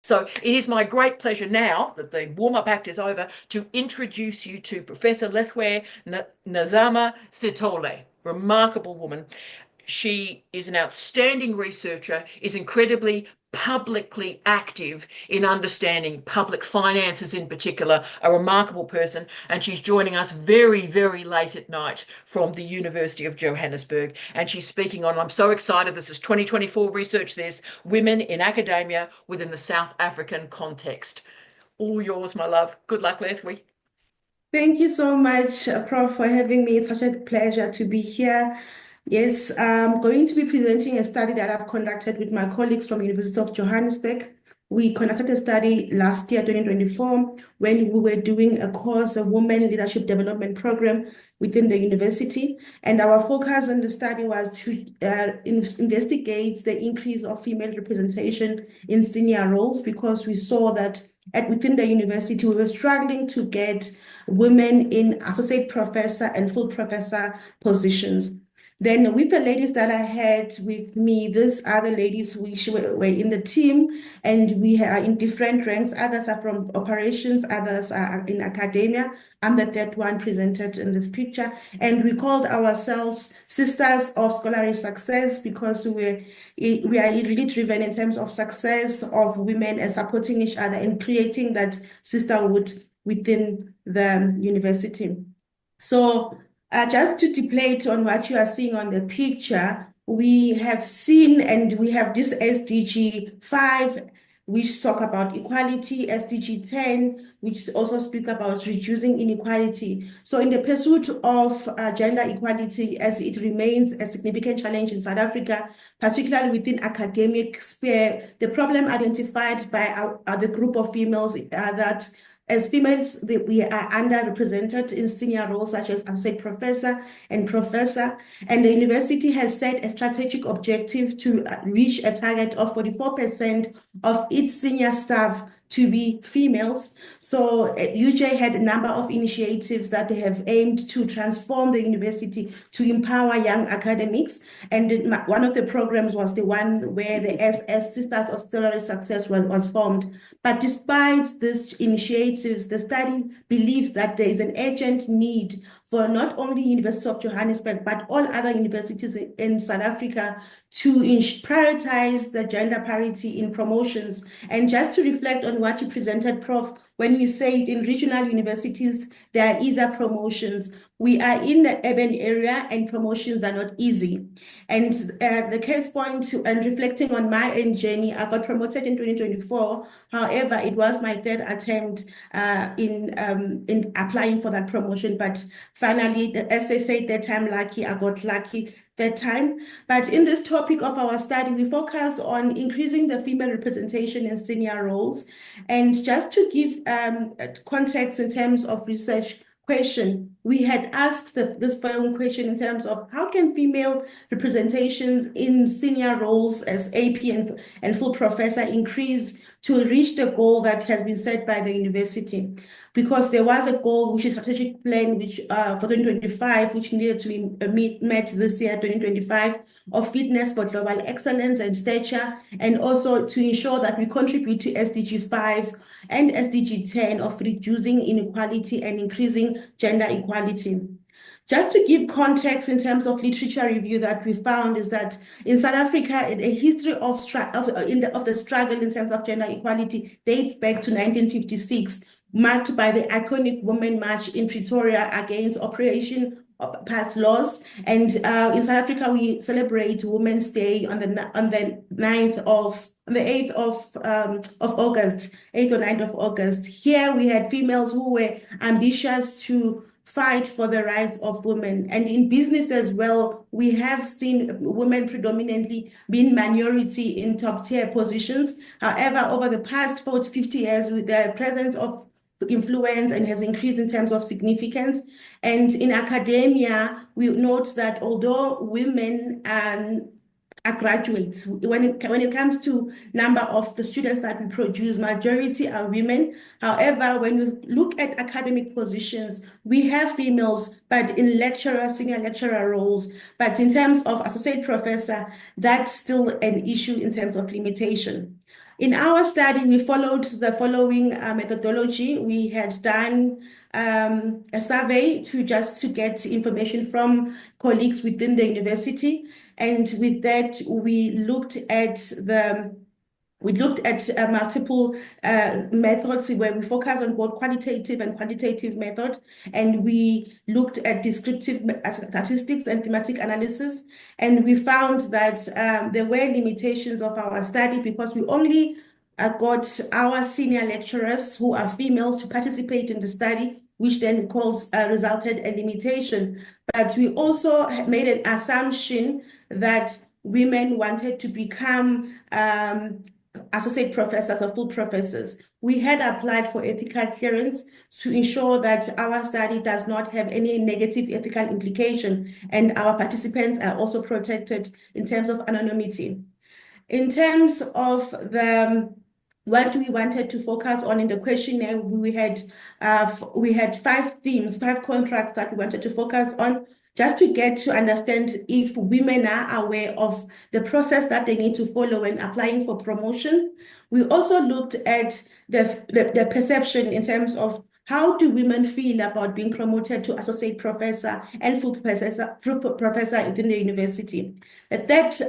So it is my great pleasure now that the warm-up act is over to introduce you to Professor Lethiwe Nzama-Sithole, remarkable woman. She is an outstanding researcher, is incredibly publicly active in understanding public finances in particular, a remarkable person, and she's joining us very, very late at night from the University of Johannesburg. And she's speaking on, I'm so excited, this is 2024 research, there's women in academia within the South African context. All yours, my love. Good luck, Lethiwe. Thank you so much, Prof, for having me. It's such a pleasure to be here. Yes, I'm going to be presenting a study that I've conducted with my colleagues from University of Johannesburg. We conducted a study last year, 2024, when we were doing a course, a Women Leadership Development Program within the university. And our focus on the study was to investigate the increase of female representation in senior roles, because we saw that within the university, we were struggling to get women in associate professor and full professor positions. Then with the ladies that I had with me, these are the ladies which were in the team, and we are in different ranks. Others are from operations, others are in academia. I'm the third one presented in this picture. And we called ourselves Sisters of Scholarly Success, because we are really driven in terms of success of women and supporting each other and creating that sisterhood within the university. So just to deplete on what you are seeing on the picture, we have seen, and we have this SDG 5, which talk about equality, SDG 10, which also speak about reducing inequality. So in the pursuit of gender equality, as it remains a significant challenge in South Africa, particularly within academic sphere, the problem identified by the group of females that as females, we are underrepresented in senior roles such as associate professor and professor, and the university has set a strategic objective to reach a target of 44% of its senior staff to be females. So UJ had a number of initiatives that they have aimed to transform the university to empower young academics. And one of the programs was the one where the SS Sisters of Scholarly Success was formed. But despite these initiatives, the study believes that there is an urgent need for not only University of Johannesburg, but all other universities in South Africa to prioritize the gender parity in promotions. And just to reflect on what you presented, Prof, when you said in regional universities, there are easier promotions. We are in the urban area and promotions are not easy. And the case point, and reflecting on my own journey, I got promoted in 2024. However, it was my third attempt in applying for that promotion. But finally, as they say, that time lucky, I got lucky that time. But in this topic of our study, we focus on increasing the female representation in senior roles. And just to give context in terms of research question, we had asked this following question in terms of how can female representations in senior roles as AP and full professor increase to reach the goal that has been set by the university? Because there was a goal, which is a strategic plan, which for 2025, which needed to be met this year, 2025, of fitness for global excellence and stature, and also to ensure that we contribute to SDG 5 and SDG 10 of reducing inequality and increasing gender equality. Just to give context in terms of literature review that we found is that in South Africa, a history of the struggle in terms of gender equality dates back to 1956, marked by the iconic Women March in Pretoria against Operation Pass Laws. And in South Africa, we celebrate Women's Day on the 8th of August, 8th or 9th of August. Here we had females who were ambitious to fight for the rights of women. And in business as well, we have seen women predominantly being minority in top tier positions. However, over the past 40, 50 years, with the presence of influence and has increased in terms of significance. And in academia, we note that although women are graduates, when it comes to number of the students that we produce, majority are women. However, when you look at academic positions, we have females, but in lecturer, senior lecturer roles. But in terms of associate professor, that's still an issue in terms of limitation. In our study, we followed the following methodology. We had done a survey to get information from colleagues within the university, and with that, we looked at multiple methods where we focused on both qualitative and quantitative methods, and we looked at descriptive statistics and thematic analysis. And we found that there were limitations of our study because we only got our senior lecturers who are females to participate in the study, which then resulted a limitation. But we also made an assumption that women wanted to become associate professors or full professors. We had applied for ethical clearance to ensure that our study does not have any negative ethical implication, and our participants are also protected in terms of anonymity. In terms of what we wanted to focus on in the questionnaire, we had 5 themes, 5 contracts that we wanted to focus on, just to get to understand if women are aware of the process that they need to follow when applying for promotion. We also looked at the perception in terms of how do women feel about being promoted to associate professor and full professor within the university. That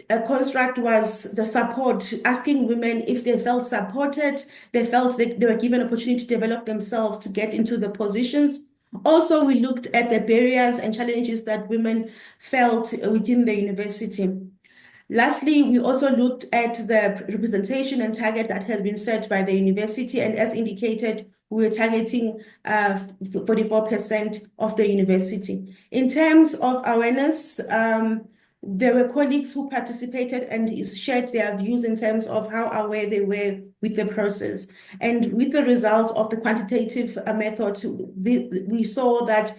a construct was the support, asking women if they felt supported, they felt they were given opportunity to develop themselves to get into the positions. Also, we looked at the barriers and challenges that women felt within the university. Lastly, we also looked at the representation and target that has been set by the university, and as indicated, we were targeting 44% of the university. In terms of awareness, there were colleagues who participated and shared their views in terms of how aware they were with the process. And with the results of the quantitative method, we saw that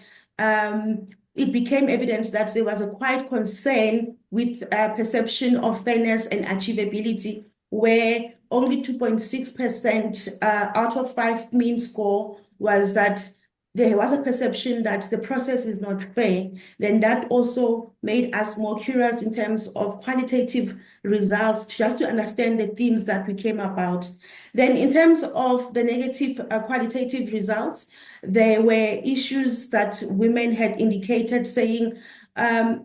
it became evident that there was a quite concern with perception of fairness and achievability, where only 2.6% out of 5 mean score was that there was a perception that the process is not fair. Then that also made us more curious in terms of qualitative results, just to understand the themes that we came about. Then in terms of the negative qualitative results, there were issues that women had indicated, saying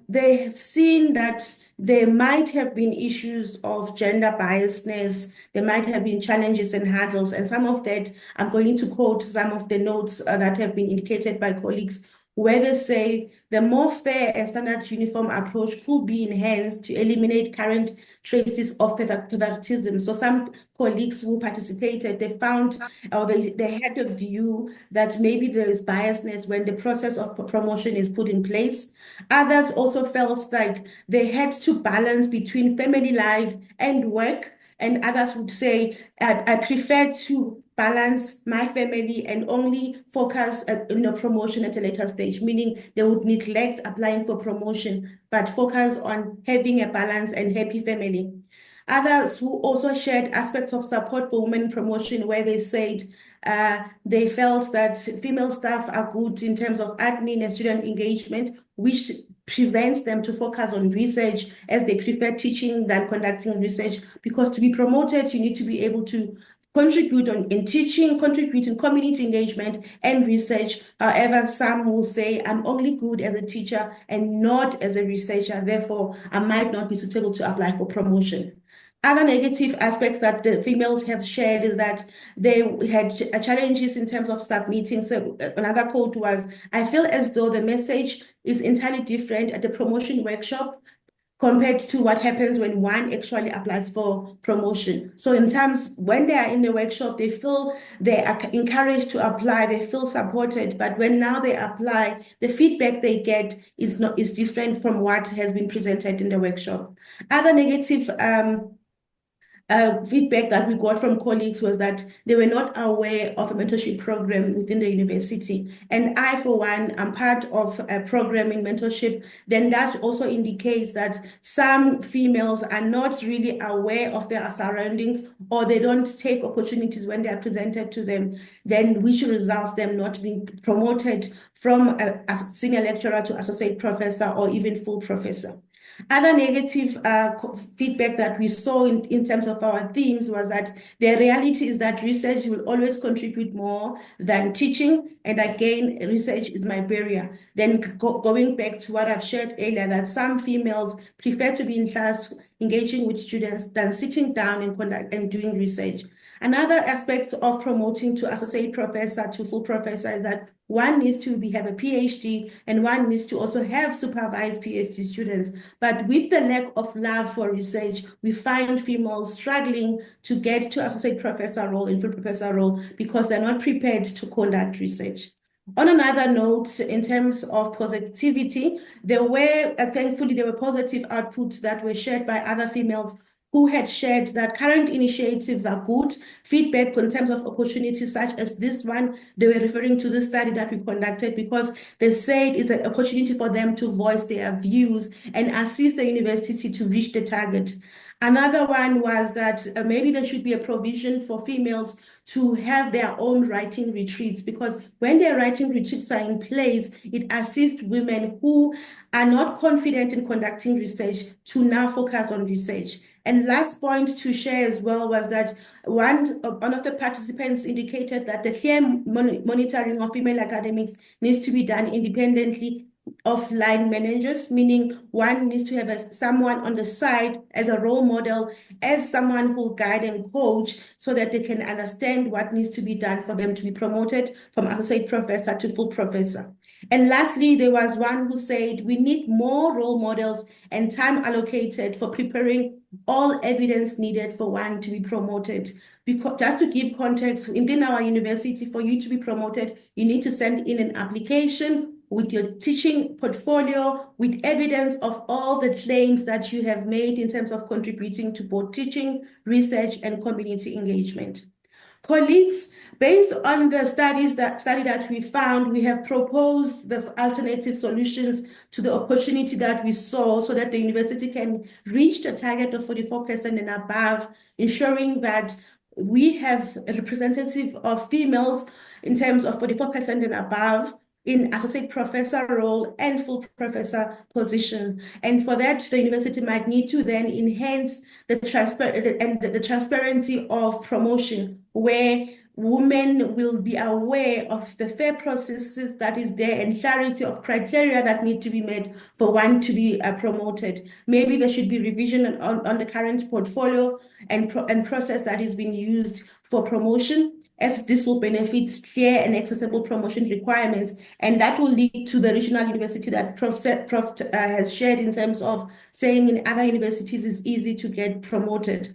they have seen that there might have been issues of gender biasness, there might have been challenges and hurdles, and some of that, I'm going to quote some of the notes that have been indicated by colleagues, where they say the more fair and standard uniform approach could be enhanced to eliminate current traces of favoritism. So some colleagues who participated, they found, or they had a view that maybe there is biasness when the process of promotion is put in place. Others also felt like they had to balance between family life and work, and others would say, I prefer to balance my family and only focus on promotion at a later stage, meaning they would neglect applying for promotion, but focus on having a balanced and happy family. Others who also shared aspects of support for women in promotion, where they said they felt that female staff are good in terms of admin and student engagement, which prevents them to focus on research, as they prefer teaching than conducting research, because to be promoted, you need to be able to contribute in teaching, contribute in community engagement and research. However, some will say, I'm only good as a teacher and not as a researcher, therefore I might not be suitable to apply for promotion. Other negative aspects that the females have shared is that they had challenges in terms of submitting. So another quote was, I feel as though the message is entirely different at the promotion workshop compared to what happens when one actually applies for promotion. So in terms, when they are in the workshop, they feel they are encouraged to apply, they feel supported, but when now they apply, the feedback they get is different from what has been presented in the workshop. Other negative feedback that we got from colleagues was that they were not aware of a mentorship program within the university. And I, for one, am part of a program in mentorship. Then that also indicates that some females are not really aware of their surroundings, or they don't take opportunities when they are presented to them, then which results them not being promoted from a senior lecturer to associate professor or even full professor. Other negative feedback that we saw in terms of our themes was that the reality is that research will always contribute more than teaching. And again, research is my barrier. Then going back to what I've shared earlier, that some females prefer to be in class engaging with students than sitting down and doing research. Another aspect of promoting to associate professor to full professor is that one needs to have a PhD and one needs to also have supervised PhD students. But with the lack of love for research, we find females struggling to get to associate professor role and full professor role because they're not prepared to conduct research. On another note, in terms of positivity, thankfully, there were positive outputs that were shared by other females who had shared that current initiatives are good. Feedback in terms of opportunities such as this one, they were referring to the study that we conducted because they said it's an opportunity for them to voice their views and assist the university to reach the target. Another one was that maybe there should be a provision for females to have their own writing retreats, because when their writing retreats are in place, it assists women who are not confident in conducting research to now focus on research. And last point to share as well was that one of the participants indicated that the clear monitoring of female academics needs to be done independently of line managers, meaning one needs to have someone on the side as a role model, as someone who will guide and coach so that they can understand what needs to be done for them to be promoted from associate professor to full professor. And lastly, there was one who said we need more role models and time allocated for preparing all evidence needed for one to be promoted. Because just to give context, within our university, for you to be promoted, you need to send in an application with your teaching portfolio, with evidence of all the claims that you have made in terms of contributing to both teaching, research, and community engagement. Colleagues, based on the study that we found, we have proposed the alternative solutions to the opportunity that we saw so that the university can reach the target of 44% and above, ensuring that we have a representative of females in terms of 44% and above in associate professor role and full professor position. And for that, the university might need to then enhance the transparency of promotion, where women will be aware of the fair processes that is there and clarity of criteria that need to be met for one to be promoted. Maybe there should be revision on the current portfolio and process that is being used for promotion, as this will benefit clear and accessible promotion requirements. And that will lead to the regional university that Prof has shared in terms of saying in other universities it's easy to get promoted.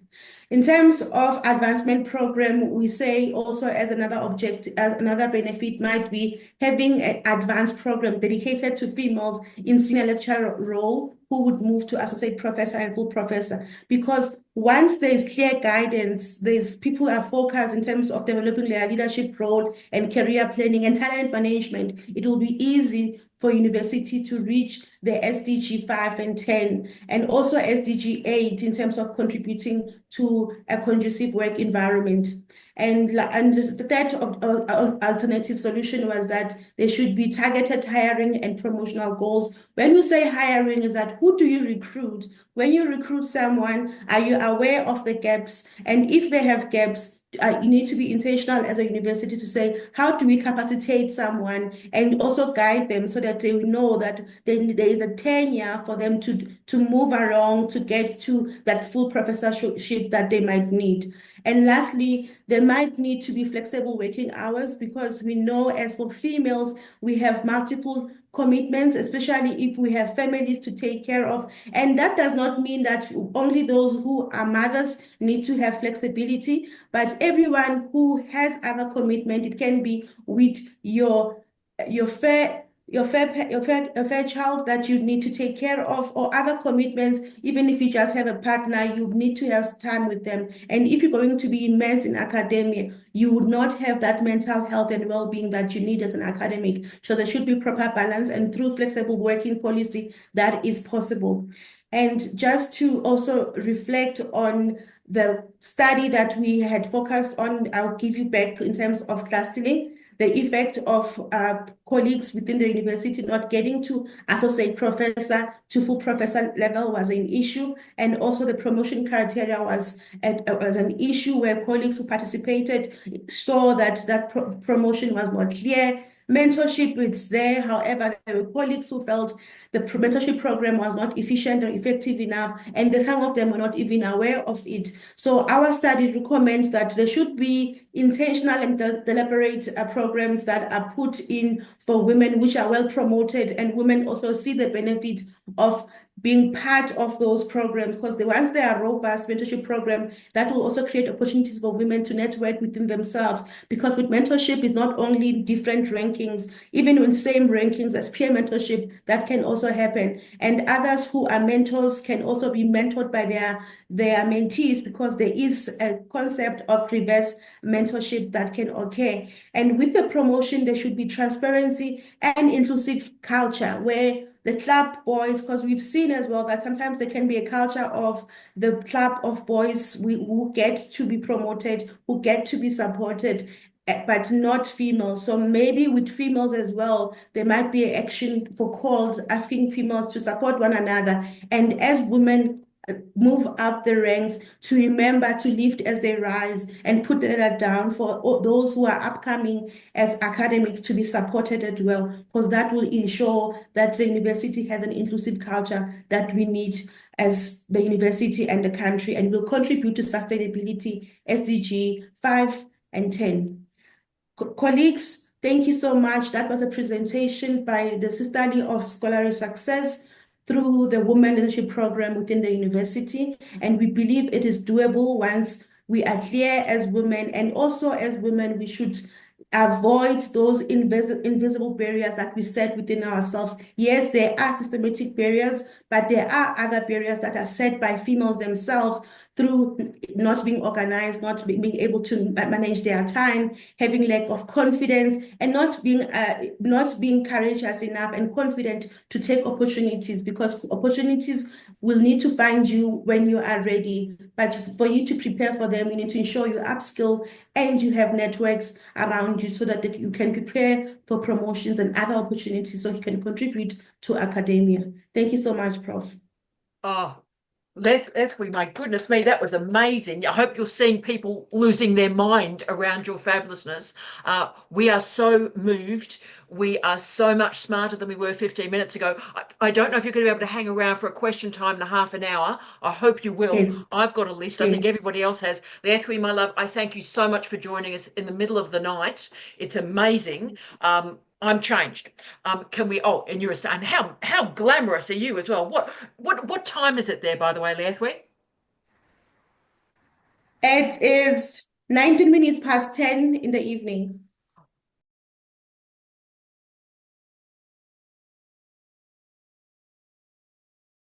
In terms of advancement program, we say also as another benefit might be having an advanced program dedicated to females in senior lecturer role who would move to associate professor and full professor. Because once there's clear guidance, people are focused in terms of developing their leadership role and career planning and talent management, it will be easy for university to reach the SDG 5 and 10, and also SDG 8 in terms of contributing to a conducive work environment. And the third alternative solution was that there should be targeted hiring and promotional goals. When we say hiring, is that who do you recruit? When you recruit someone, are you aware of the gaps? And if they have gaps, you need to be intentional as a university to say, how do we capacitate someone and also guide them so that they know that there is a tenure for them to move along to get to that full professorship that they might need. And lastly, there might need to be flexible working hours, because we know as for females, we have multiple commitments, especially if we have families to take care of. And that does not mean that only those who are mothers need to have flexibility, but everyone who has other commitment, it can be with your fair child that you need to take care of, or other commitments. Even if you just have a partner, you need to have time with them. And if you're going to be immersed in academia, you would not have that mental health and well-being that you need as an academic. So there should be proper balance, and through flexible working policy, that is possible. And just to also reflect on the study that we had focused on, I'll give you back in terms of class ceiling. the effect of colleagues within the university not getting to associate professor to full professor level was an issue. And also the promotion criteria was an issue where colleagues who participated saw that promotion was not clear. Mentorship is there. However, there were colleagues who felt the mentorship program was not efficient or effective enough, and some of them were not even aware of it. So our study recommends that there should be intentional and deliberate programs that are put in for women, which are well promoted, and women also see the benefit of being part of those programs, because once they are robust mentorship program, that will also create opportunities for women to network within themselves. Because with mentorship is not only different rankings, even in same rankings as peer mentorship, that can also happen. And others who are mentors can also be mentored by their mentees, because there is a concept of reverse mentorship that can occur. And with the promotion, there should be transparency and inclusive culture where the club boys, because we've seen as well that sometimes there can be a culture of the club of boys who get to be promoted, who get to be supported, but not females. So maybe with females as well, there might be an action for calls asking females to support one another. And as women move up the ranks, to remember to lift as they rise and put the ladder down for those who are upcoming as academics to be supported as well, because that will ensure that the university has an inclusive culture that we need as the university and the country, and will contribute to sustainability SDG 5 and 10. Colleagues, thank you so much. That was a presentation by the Study of Scholarly Success through the Women Leadership Program within the university. And we believe it is doable once we are clear as women. And also as women, we should avoid those invisible barriers that we set within ourselves. Yes, there are systematic barriers, but there are other barriers that are set by females themselves through not being organized, not being able to manage their time, having lack of confidence, and not being courageous enough and confident to take opportunities, because opportunities will need to find you when you are ready. But for you to prepare for them, you need to ensure you upskill and you have networks around you so that you can prepare for promotions and other opportunities so you can contribute to academia. Thank you so much, Prof. Oh, Lethiwe, my goodness me, that was amazing. I hope you're seeing people losing their mind around your fabulousness. We are so moved. We are so much smarter than we were 15 minutes ago. I don't know if you're going to be able to hang around for a question time in a half an hour. I hope you will. Yes, I've got a list. I think yes. everybody else has. Lethiwe, my love, I thank you so much for joining us in the middle of the night. It's amazing. I'm changed. Can we? Oh, and you're a star. And how glamorous are you as well? What time is it there, by the way, Lethiwe? It is 19 minutes past 10 in the evening.